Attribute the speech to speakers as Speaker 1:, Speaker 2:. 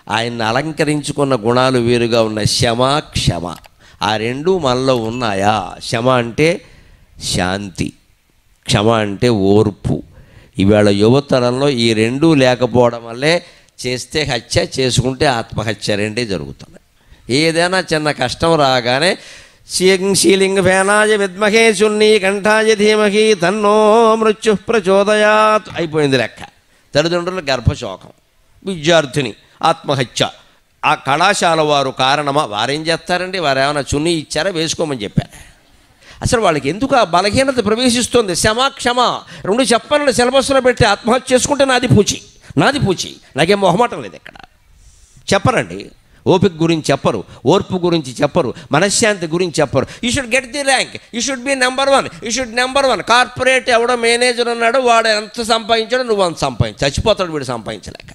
Speaker 1: ఆయన్ని అలంకరించుకున్న గుణాలు వేరుగా ఉన్నాయి. శమ, క్షమ, ఆ రెండు మనలో ఉన్నాయా? శమ అంటే శాంతి, క్షమ అంటే ఓర్పు. ఇవాళ యువతరంలో ఈ రెండూ లేకపోవడం వల్లే చేస్తే హత్య, చేసుకుంటే ఆత్మహత్య రెండే జరుగుతున్నాయి. ఏదైనా చిన్న కష్టం రాగానే శీలింగ ఫేనాయ విద్మహే శున్నీ కంఠాయ ధీమహి తన్నో మృత్యు ప్రచోదయాత్ అయిపోయింది లెక్క. తల్లిదండ్రుల గర్భశోకం, విద్యార్థిని ఆత్మహత్య. ఆ కళాశాల వారు కారణమా? వారేం చేస్తారండి? వారు ఏమైనా చున్నీ ఇచ్చారా? వేసుకోమని చెప్పారు. అసలు వాళ్ళకి ఎందుకు ఆ బలహీనత ప్రవేశిస్తుంది? శమ, క్షమ రెండు చెప్పాలని సిలబస్లో పెట్టి ఆత్మహత్య చేసుకుంటే నాది పూచి, నాకేం మొహమాటం లేదు. ఇక్కడ చెప్పరండి. ఓపిక గురించి చెప్పరు, ఓర్పు గురించి చెప్పరు, మనశ్శాంతి గురించి చెప్పరు. You should get the rank, you should be number one. Corporate ఎవడో మేనేజర్ ఉన్నాడు, వాడు ఎంత సంపాదించాడో నువ్వు అంత సంపాదించి చచ్చిపోతాడు వీడు సంపాదించలేక.